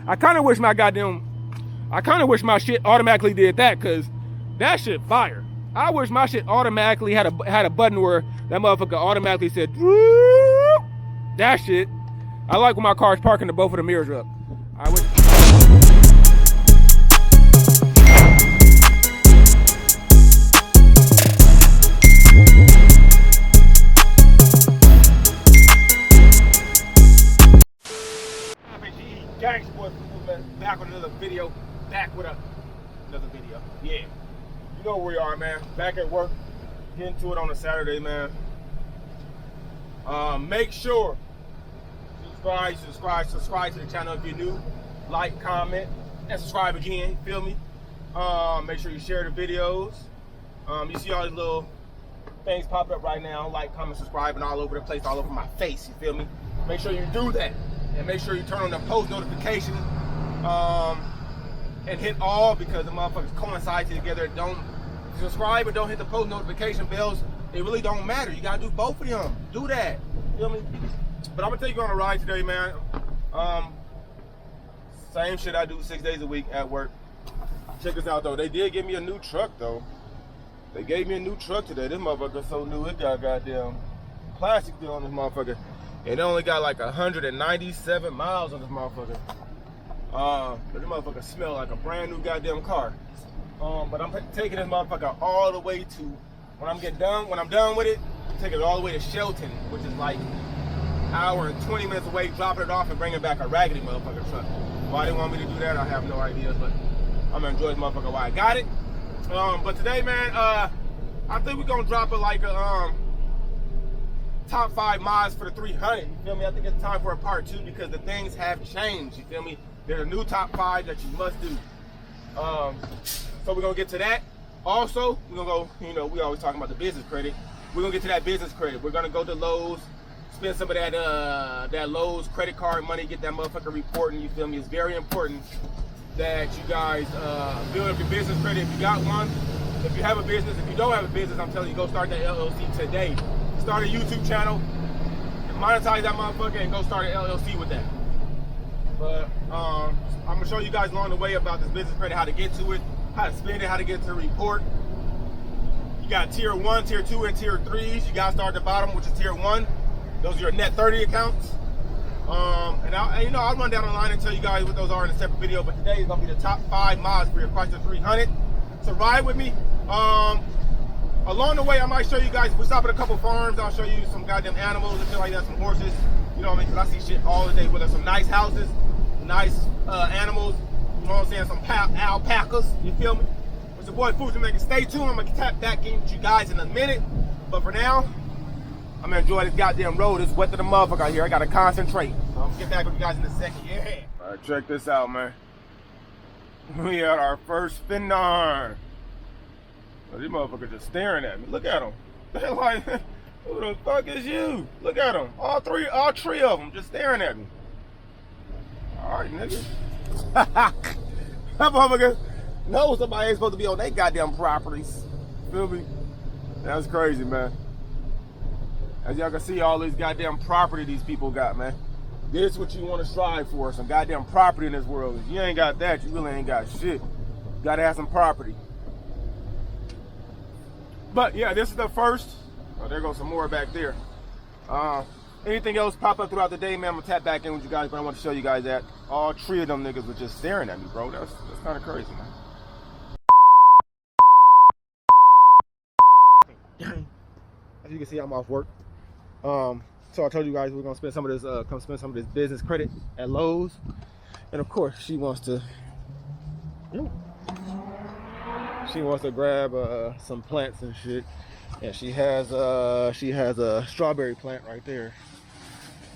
I kind of wish my shit automatically did that, cause that shit fire. I wish my shit automatically had a button where that motherfucker automatically said, whoop. That shit. I like when my car's parking and both of the mirrors are up. I wish. Gangsta boy, back with another video. Back with another video. Yeah. You know where we are, man. Back at work. Getting to it on a Saturday, man. Make sure subscribe to the channel if you're new. Like, comment, and subscribe again. You feel me? Make sure you share the videos. You see all these little things popping up right now. Like, comment, subscribe, and all over the place, all over my face. You feel me? Make sure you do that. And make sure you turn on the post notifications and hit all, because the motherfuckers coincide together. Don't subscribe and don't hit the post notification bells. It really don't matter. You gotta do both of them. Do that. Feel me? But I'm gonna take you on a ride today, man. Same shit I do 6 days a week at work. Check this out though. They did give me a new truck though. They gave me a new truck today. This motherfucker so new, it got goddamn plastic deal on this motherfucker. It only got like 197 miles on this motherfucker. But this motherfucker smell like a brand new goddamn car. But I'm taking this motherfucker all the way to, when I'm done with it, take it all the way to Shelton, which is like an hour and 20 minutes away, dropping it off and bringing back a raggedy motherfucker truck. Why they want me to do that, I have no idea, but I'm gonna enjoy this motherfucker while I got it. But today, man, I think we're gonna drop it like a, top 5 mods for the 300, you feel me? I think it's time for a part 2 because the things have changed, you feel me? There's a new top 5 that you must do. So we're gonna get to that. Also, we're gonna go, you know, we always talking about the business credit. We're gonna get to that business credit. We're gonna go to Lowe's, spend some of that Lowe's credit card money, get that motherfucker reporting, you feel me? It's very important that you guys build up your business credit if you got one. If you have a business, if you don't have a business, I'm telling you, go start that LLC today. Start a YouTube channel, and monetize that motherfucker, and go start an LLC with that. But I'm gonna show you guys along the way about this business credit, how to get to it, how to spend it, how to get to the report. You got tier 1, tier 2, and tier 3s. You gotta start at the bottom, which is tier 1. Those are your net 30 accounts. And I'll run down the line and tell you guys what those are in a separate video. But today is gonna be the top 5 mods for your Chrysler 300. So ride with me. Along the way, I might show you guys, we stop at a couple farms, I'll show you some goddamn animals and shit like that, some horses, you know what I mean, because I see shit all the day, whether some nice houses, nice animals, you know what I'm saying, some alpacas, you feel me? It's your boy Fuji Maker. Stay tuned, I'm gonna tap back in with you guys in a minute, but for now, I'm gonna enjoy this goddamn road. It's wet to the motherfucker out here, I gotta concentrate. So I'm gonna get back with you guys in a second, yeah. All right, check this out, man. We at our first Finnar. Well, these motherfuckers just staring at me. Look at them. They're like, who the fuck is you? Look at them. All three of them just staring at me. All right, nigga. That motherfucker know somebody ain't supposed to be on their goddamn properties. Feel me? That's crazy, man. As y'all can see, all this goddamn property these people got, man. This is what you want to strive for, some goddamn property in this world. If you ain't got that, you really ain't got shit. You gotta have some property. But yeah, this is the first. Oh, there goes some more back there. Anything else pop up throughout the day, man, I'm gonna tap back in with you guys, but I want to show you guys that all 3 of them niggas were just staring at me, bro. That's kind of crazy, man. As you can see, I'm off work. So I told you guys we're gonna spend some of this, come spend some of this business credit at Lowe's, and of course she wants to. She wants to grab some plants and shit, and she has a strawberry plant right there.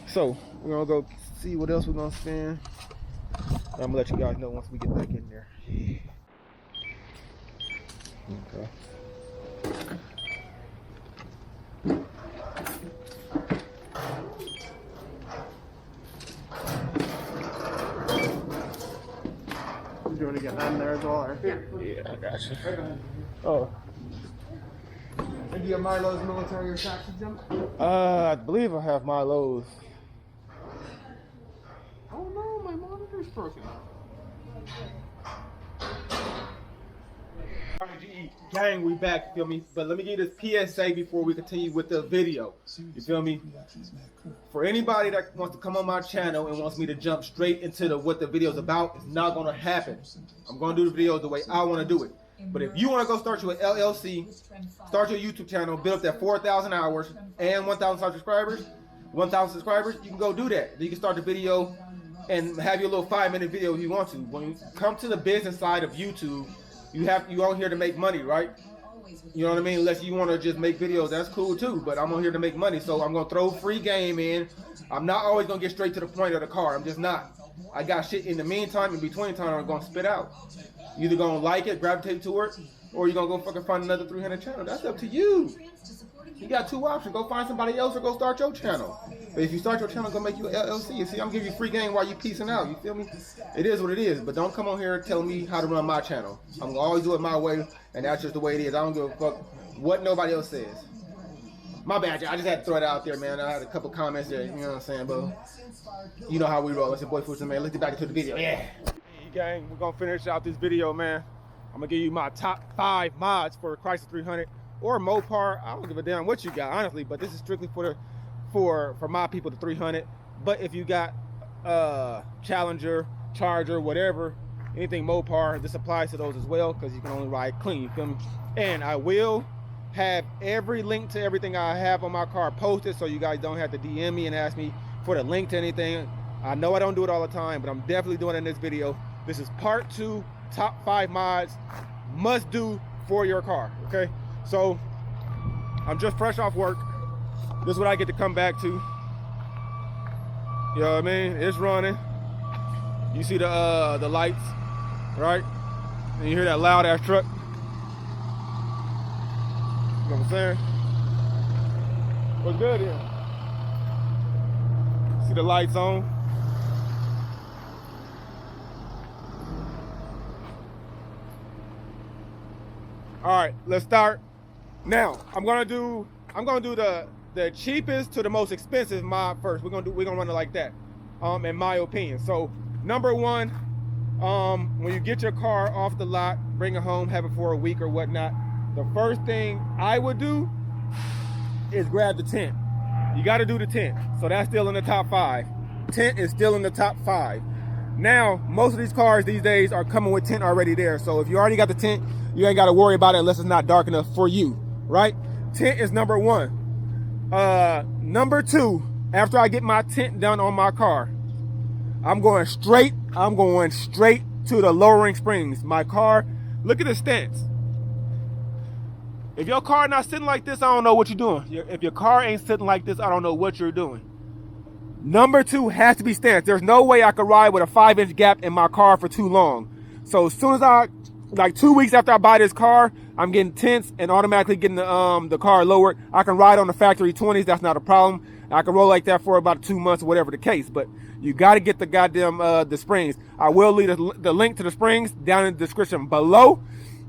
So we're gonna go see what else we're gonna spend. I'm gonna let you guys know once we get back in there. Okay. You want to get that in there as well? Or? Yeah, I got you. Oh. And do you have Milo's military or tax exempt? I believe I have Milo's. Oh no, my monitor's broken. Gang, we back, you feel me? But let me give you this PSA before we continue with the video. You feel me? For anybody that wants to come on my channel and wants me to jump straight into what the video is about, it's not gonna happen. I'm gonna do the video the way I wanna do it. But if you wanna go start your LLC, start your YouTube channel, build up that 4,000 hours and 1,000 subscribers, you can go do that. Then you can start the video and have your little 5-minute video if you want to. When you come to the business side of YouTube, you on here to make money, right? You know what I mean? Unless you want to just make videos, that's cool too. But I'm on here to make money, so I'm gonna throw free game in. I'm not always gonna get straight to the point of the car. I'm just not. I got shit in the meantime, in between time, I'm gonna spit out. You either gonna like it, gravitate to it, or you're gonna go fucking find another 300 channel. That's up to you. You got two options. Go find somebody else or go start your channel. But if you start your channel, it's gonna make you an LLC. You see, I'm giving you free game while you piecing out. You feel me? It is what it is. But don't come on here and tell me how to run my channel. I'm gonna always do it my way, and that's just the way it is. I don't give a fuck what nobody else says. My bad, I just had to throw it out there, man. I had a couple comments there, you know what I'm saying, bro? You know how we roll. It's your boy Fusion, man. Let's get back into the video. Yeah. Hey, gang, we're gonna finish out this video, man. I'm gonna give you my top 5 mods for Chrysler 300 or Mopar. I don't give a damn what you got, honestly, but this is strictly for my people, the 300. But if you got Challenger, Charger, whatever, anything Mopar, this applies to those as well, because you can only ride clean, you feel me? And I will have every link to everything I have on my car posted, so you guys don't have to DM me and ask me for the link to anything. I know I don't do it all the time, but I'm definitely doing it in this video. This is part 2, top 5 mods must do for your car, okay? So I'm just fresh off work. This is what I get to come back to. You know what I mean? It's running. You see the lights, right? And you hear that loud ass truck. You know what I'm saying? What's good here? See the lights on? All right, let's start. Now, I'm gonna do the cheapest to the most expensive mod first. We're gonna run it like that, in my opinion. So, number 1, when you get your car off the lot, bring it home, have it for a week or whatnot. The first thing I would do is grab the tent. You got to do the tent. So that's still in the top 5. Tent is still in the top 5. Now, most of these cars these days are coming with tent already there. So if you already got the tent, you ain't got to worry about it unless it's not dark enough for you, right? Tent is number 1. Number 2, after I get my tent done on my car, I'm going straight to the lowering springs. My car, look at the stance. If your car not sitting like this, I don't know what you're doing. If your car ain't sitting like this, I don't know what you're doing. Number 2 has to be stance. There's no way I could ride with a 5-inch gap in my car for too long. So as soon as like 2 weeks after I buy this car, I'm getting tents and automatically getting the car lowered. I can ride on the factory 20s, that's not a problem. I can roll like that for about 2 months or whatever the case, but you got to get the goddamn the springs. I will leave the link to the springs down in the description below.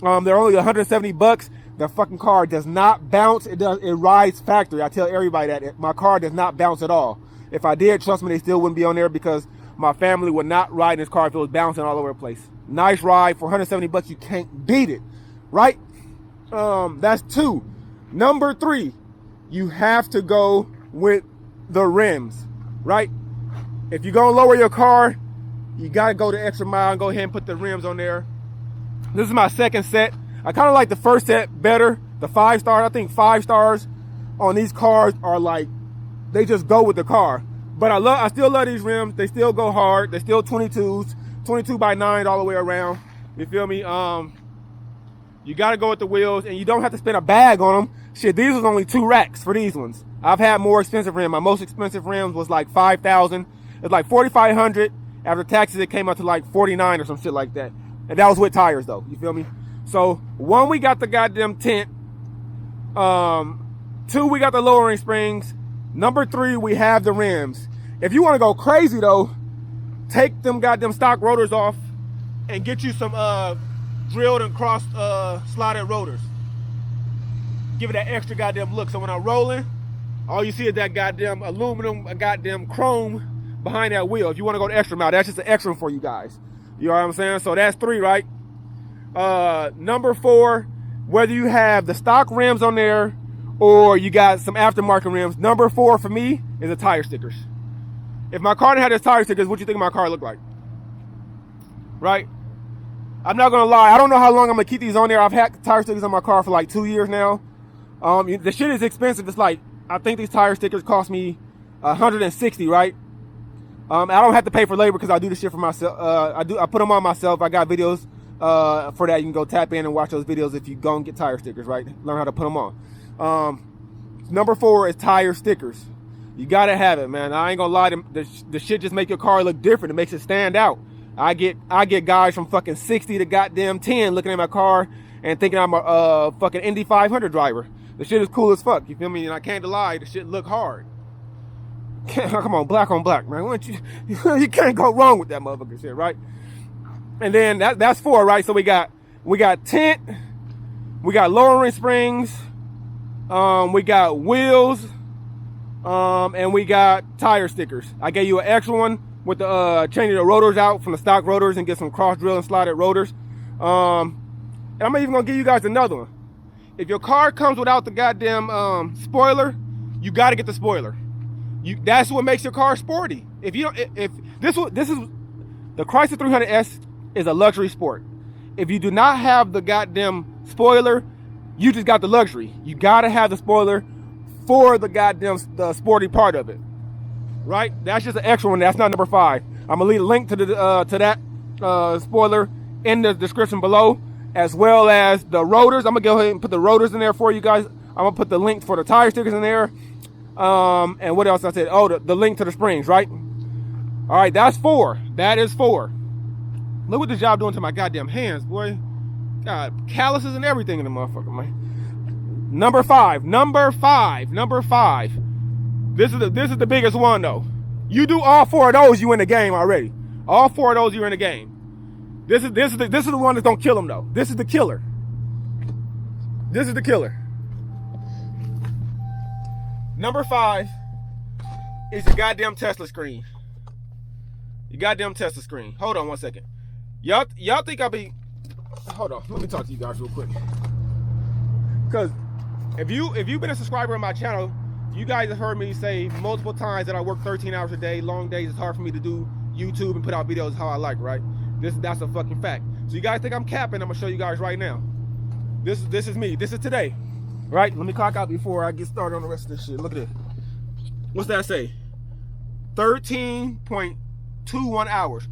They're only 170 bucks. The fucking car does not bounce. It rides factory. I tell everybody that my car does not bounce at all. If I did, trust me, they still wouldn't be on there, because my family would not ride in this car if it was bouncing all over the place. Nice ride for 170 bucks. You can't beat it, right? That's 2. Number 3, you have to go with the rims, right? If you're gonna lower your car, you gotta go the extra mile and go ahead and put the rims on there. This is my second set. I kind of like the first set better, the 5 stars. I think 5 stars on these cars are like, they just go with the car. But I still love these rims. They still go hard. They're still 22s, 22x9 all the way around. You feel me? You got to go with the wheels, and you don't have to spend a bag on them. Shit, these was only 2 racks for these ones. I've had more expensive rims. My most expensive rims was like $5,000. It's like $4,500. After taxes, it came up to like $49 or some shit like that. And that was with tires, though. You feel me? So, 1, we got the goddamn tent. 2, we got the lowering springs. Number 3, we have the rims. If you want to go crazy, though, take them goddamn stock rotors off and get you some drilled and cross slotted rotors. Give it that extra goddamn look. So when I'm rolling, all you see is that goddamn aluminum, goddamn chrome behind that wheel. If you want to go the extra mile, that's just an extra for you guys. You know what I'm saying? So that's 3, right? Number 4, whether you have the stock rims on there or you got some aftermarket rims, number 4 for me is the tire stickers. If my car had those tire stickers, what do you think my car looked like? Right? I'm not gonna lie, I don't know how long I'm gonna keep these on there. I've had tire stickers on my car for like 2 years now. The shit is expensive. It's like, I think these tire stickers cost me $160, right? I don't have to pay for labor because I do this shit for myself. I put them on myself. I got videos for that. You can go tap in and watch those videos if you go and get tire stickers, right? Learn how to put them on. Number 4 is tire stickers. You gotta have it, man. I ain't gonna lie, the shit just make your car look different. It makes it stand out. I get guys from fucking 60 to goddamn 10 looking at my car and thinking I'm a fucking Indy 500 driver. The shit is cool as fuck, you feel me? And I can't lie, the shit look hard. Come on, black on black, man. You can't go wrong with that motherfucker shit, right? And then that's 4, right? So we got tint, we got lowering springs, we got wheels, and we got tire stickers. I gave you an extra one with the changing the rotors out from the stock rotors and get some cross drill and slotted rotors. And I'm even gonna give you guys another one. If your car comes without the goddamn spoiler, you gotta get the spoiler. That's what makes your car sporty. If you don't, if this is the Chrysler 300S is a luxury sport. If you do not have the goddamn spoiler, you just got the luxury. You gotta have the spoiler for the goddamn the sporty part of it, right? That's just an extra one. That's not number 5. I'm gonna leave a link to that spoiler in the description below, as well as the rotors. I'm gonna go ahead and put the rotors in there for you guys. I'm gonna put the link for the tire stickers in there. And what else I said? Oh, the link to the springs, right? All right, that's 4. That is 4. Look what this job doing to my goddamn hands, boy. God, calluses and everything in the motherfucker, man. Number 5. This is the biggest one though. You do all 4 of those, you in the game already. All 4 of those, you're in the game. This is the one that don't kill them though. This is the killer. This is the killer. Number 5 is your goddamn Tesla screen. Your goddamn Tesla screen. Hold on one second. Y'all think I'll be... Hold on. Let me talk to you guys real quick. Because if you've been a subscriber on my channel, you guys have heard me say multiple times that I work 13 hours a day. Long days. It's hard for me to do YouTube and put out videos how I like, right? That's a fucking fact. So you guys think I'm capping? I'm going to show you guys right now. This is me. This is today. Right? Let me clock out before I get started on the rest of this shit. Look at this. What's that say? 13.21 hours.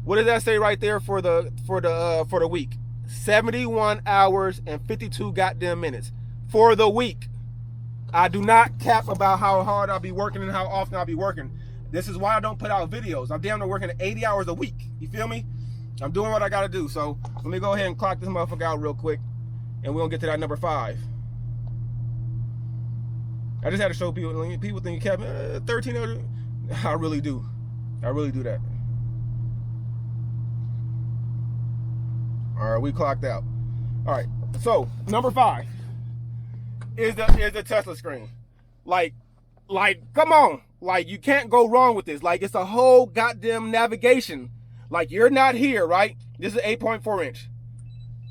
What does that say right there for the week? 71 hours and 52 goddamn minutes for the week. I do not cap about how hard I'll be working and how often I'll be working. This is why I don't put out videos. I'm damn near working 80 hours a week. You feel me? I'm doing what I gotta do. So let me go ahead and clock this motherfucker out real quick, and we're gonna get to that number 5. I just had to show people. People think you cap 13 hours. I really do. I really do that. All right, we clocked out. All right, so number 5 is the Tesla screen. Like, come on. Like, you can't go wrong with this. Like, it's a whole goddamn navigation. Like, you're not here, right? This is 8.4 inch.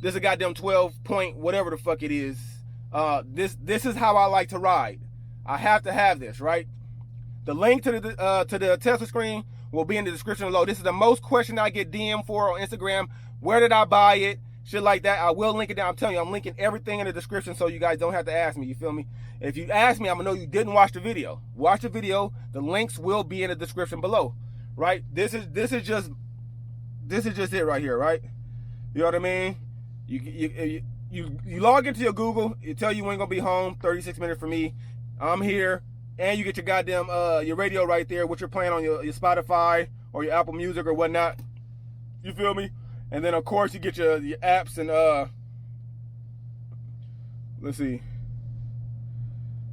This is a goddamn 12 point whatever the fuck it is. This is how I like to ride. I have to have this, right? The link to the Tesla screen will be in the description below. This is the most question I get DM for on Instagram. Where did I buy it? Shit like that. I will link it down. I'm telling you, I'm linking everything in the description so you guys don't have to ask me. You feel me? If you ask me, I'm gonna know you didn't watch the video. Watch the video. The links will be in the description below, right? This is just it right here, right? You know what I mean? You log into your Google. It tell you when you're gonna be home. 36 minutes for me. I'm here, and you get your goddamn your radio right there, what you're playing on your Spotify or your Apple Music or whatnot. You feel me? And then of course you get your apps and let's see.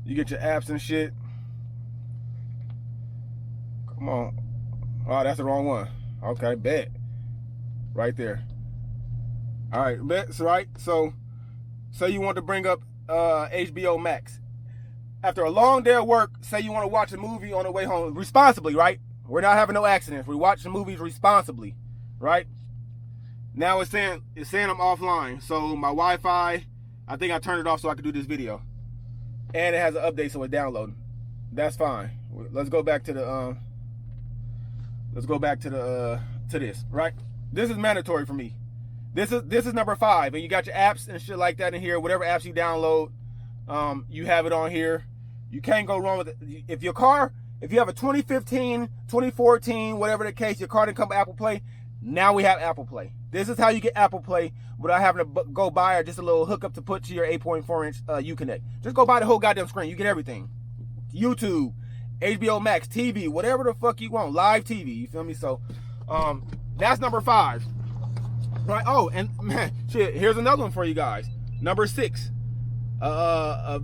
You get your apps and shit. Come on. Oh, that's the wrong one. Okay, bet. Right there. All right, that's right. So say you want to bring up HBO Max. After a long day of work, say you want to watch a movie on the way home responsibly, right? We're not having no accidents. We're watching movies responsibly, right? Now it's saying I'm offline. So my Wi-Fi, I think I turned it off so I could do this video. And it has an update, so it's downloading. That's fine. Let's go back to the to this, right? This is mandatory for me. This is number 5, and you got your apps and shit like that in here. Whatever apps you download, you have it on here. You can't go wrong with it. If you have a 2015, 2014, whatever the case, your car didn't come with Apple Play, now we have Apple Play. This is how you get Apple Play without having to go buy or just a little hookup to put to your 8.4-inch Uconnect. Just go buy the whole goddamn screen. You get everything. YouTube, HBO Max, TV, whatever the fuck you want. Live TV, you feel me? So, that's number 5. Right? Oh, and man, shit, here's another one for you guys. Number 6. A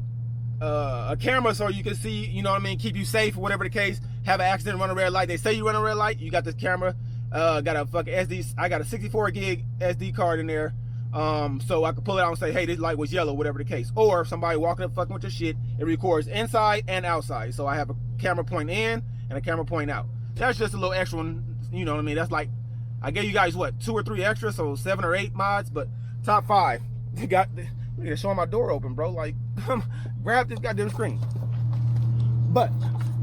camera so you can see, you know what I mean, keep you safe or whatever the case. Have an accident, run a red light. They say you run a red light, you got this camera. Got a fucking SD. I got a 64 gig SD card in there, so I could pull it out and say, hey, this light was yellow, whatever the case. Or if somebody walking up fucking with your shit, it records inside and outside. So I have a camera point in and a camera point out. That's just a little extra one, you know what I mean? That's like, I gave you guys what, 2 or 3 extra, so 7 or 8 mods. But top 5, they got. Look at showing my door open, bro. Like, grab this goddamn screen. But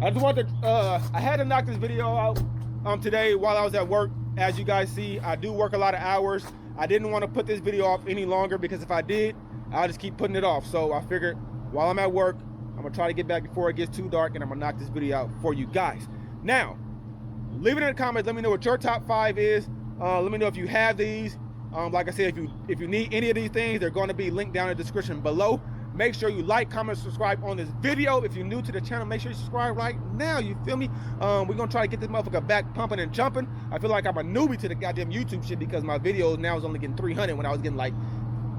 I just wanted to. I had to knock this video out today while I was at work. As you guys see, I do work a lot of hours. I didn't want to put this video off any longer because if I did, I'll just keep putting it off. So I figured while I'm at work, I'm gonna try to get back before it gets too dark, and I'm gonna knock this video out for you guys. Now, leave it in the comments. Let me know what your top 5 is. Let me know if you have these. Like I said, if you need any of these things, they're going to be linked down in the description below. Make sure you like, comment, subscribe on this video. If you're new to the channel, make sure you subscribe right now. You feel me? We're going to try to get this motherfucker back pumping and jumping. I feel like I'm a newbie to the goddamn YouTube shit because my videos now is only getting 300 when I was getting like,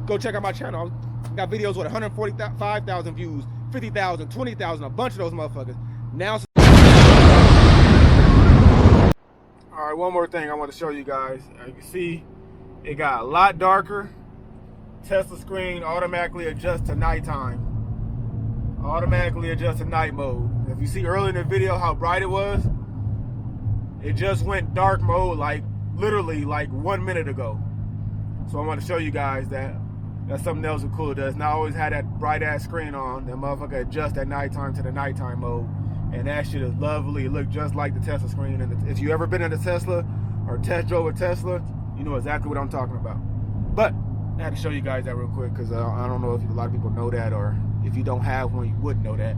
go check out my channel. I got videos with 145,000 views, 50,000, 20,000, a bunch of those motherfuckers. Now, all right, one more thing I want to show you guys. You can see it got a lot darker. Tesla screen automatically adjusts to nighttime. Automatically adjusts to night mode. If you see earlier in the video how bright it was, it just went dark mode like literally like 1 minute ago. So I want to show you guys that that's something else that cool does. Not always had that bright ass screen on. That motherfucker adjusts at nighttime to the nighttime mode. And that shit is lovely. It looks just like the Tesla screen. And if you ever been in a Tesla or test drove a Tesla, you know exactly what I'm talking about. But I had to show you guys that real quick because I don't know if a lot of people know that, or if you don't have one, you wouldn't know that.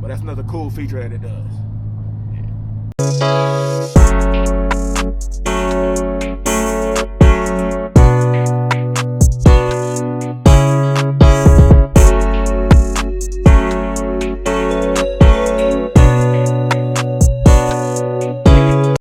But that's another cool feature that it does. Yeah.